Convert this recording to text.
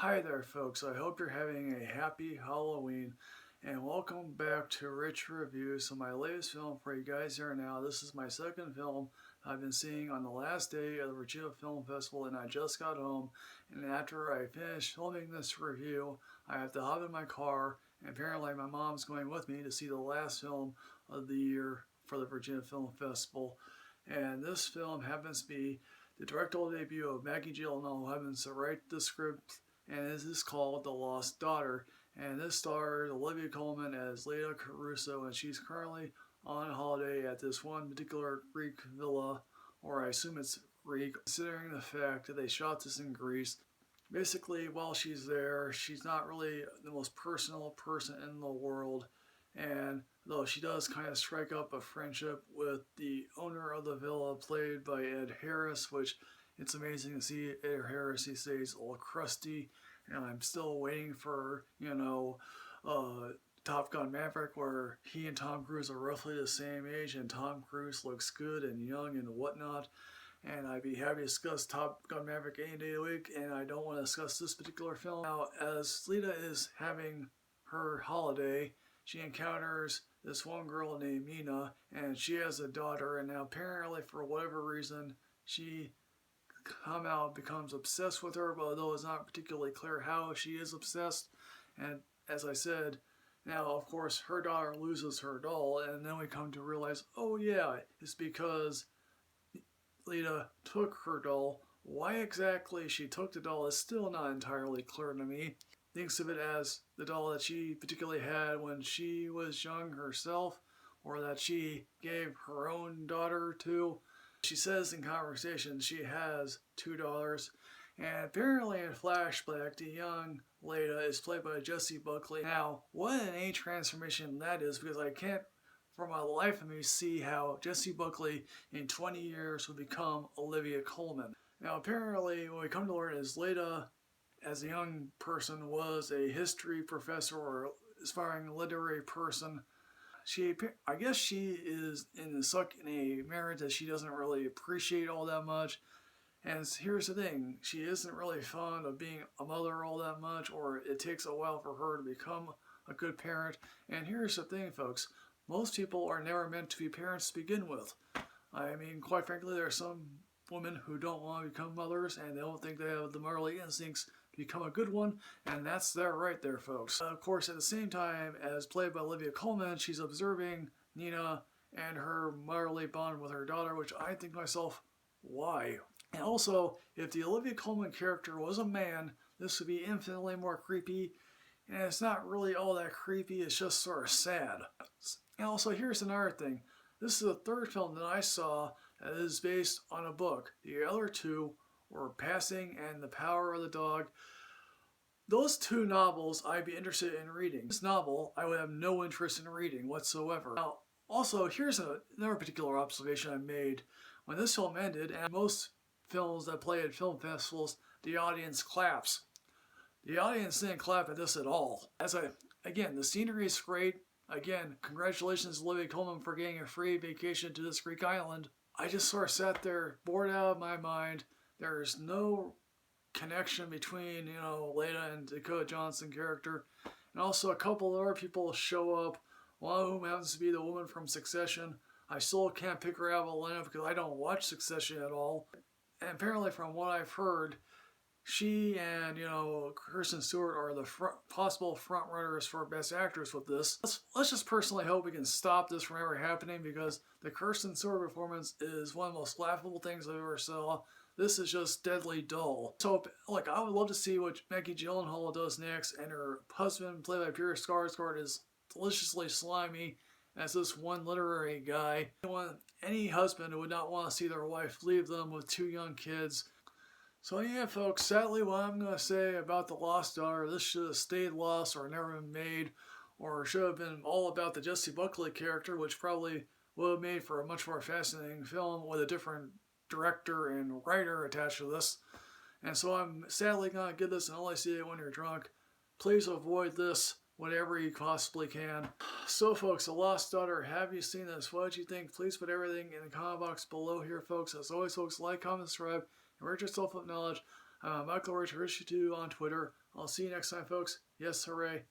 Hi there folks, I hope you're having a happy Halloween and welcome back to Rich Reviews. So my latest film for you guys here now. This is my second film I've been seeing on the last day of the Virginia Film Festival, and I just got home, and after I finish filming this review I have to hop in my car, and apparently my mom's going with me to see the last film of the year for the Virginia Film Festival. And this film happens to be the directorial debut of Maggie Gyllenhaal, who happens to write the script, and this is called The Lost Daughter. And this stars Olivia Coleman as Leda Caruso, and she's currently on holiday at this one particular Greek villa, or I assume it's Greek, considering the fact that they shot this in Greece. Basically, while she's there, she's not really the most personal person in the world, and though she does kind of strike up a friendship with the owner of the villa, played by Ed Harris, which it's amazing to see Ed Harris. He stays a little crusty, and I'm still waiting for, Top Gun Maverick, where he and Tom Cruise are roughly the same age, and Tom Cruise looks good and young and whatnot. And I'd be happy to discuss Top Gun Maverick any day of the week, and I don't want to discuss this particular film. Now, as Leda is having her holiday, she encounters this one girl named Mina, and she has a daughter, and now apparently for whatever reason she somehow becomes obsessed with her, but although it's not particularly clear how she is obsessed. And as I said, now of course her daughter loses her doll, and then we come to realize, oh yeah, it's because Leda took her doll. Why exactly she took the doll is still not entirely clear to me. Thinks of it as the doll that she particularly had when she was young herself, or that she gave her own daughter to. She says in conversation she has two daughters, and apparently in flashback the young Leda is played by Jessie Buckley. Now, what an age transformation that is, because I can't for my life of me see how Jessie Buckley in 20 years would become Olivia Coleman. Now apparently what we come to learn is Leda as a young person was a history professor or aspiring literary person. I guess she is stuck in a marriage that she doesn't really appreciate all that much. And here's the thing, she isn't really fond of being a mother all that much, or it takes a while for her to become a good parent. And here's the thing, folks, most people are never meant to be parents to begin with. I mean, quite frankly, there are some women who don't want to become mothers, and they don't think they have the motherly instincts to become a good one, and that's their right there, folks. Of course, at the same time, as played by Olivia Coleman, she's observing Nina and her motherly bond with her daughter, which I think to myself, why? And also, if the Olivia Coleman character was a man, this would be infinitely more creepy, and it's not really all that creepy, it's just sort of sad. And also, here's another thing. This is the third film that I saw that is based on a book. The other two were Passing and The Power of the Dog. Those two novels I'd be interested in reading. This novel I would have no interest in reading whatsoever. Now, also, here's another particular observation I made. When this film ended, and most films that play at film festivals, the audience claps. The audience didn't clap at this at all. Again, the scenery is great. Again, congratulations Olivia Coleman for getting a free vacation to this Greek island. I just sort of sat there bored out of my mind. There's no connection between, Leda and Dakota Johnson character. And also a couple of other people show up, one of whom happens to be the woman from Succession. I still can't pick her out of a lineup because I don't watch Succession at all. And apparently from what I've heard, she and, Kristen Stewart are the possible front runners for Best Actress with this. Let's just personally hope we can stop this from ever happening, because the Kristen Stewart performance is one of the most laughable things I've ever saw. This is just deadly dull. So, I would love to see what Maggie Gyllenhaal does next, and her husband, played by Pierce Skarsgård, is deliciously slimy as this one literary guy. Any husband who would not want to see their wife leave them with two young kids. So yeah, folks, sadly what I'm going to say about The Lost Daughter, this should have stayed lost or never been made, or should have been all about the Jessie Buckley character, which probably would have made for a much more fascinating film with a different director and writer attached to this. And so I'm sadly going to give this an only see it when you're drunk. Please avoid this whatever you possibly can. So folks, The Lost Daughter, have you seen this? What did you think? Please put everything in the comment box below here, folks. As always, folks, like, comment, subscribe, and rate yourself with knowledge. Michael Rich2 on Twitter. I'll see you next time, folks. Yes, hooray.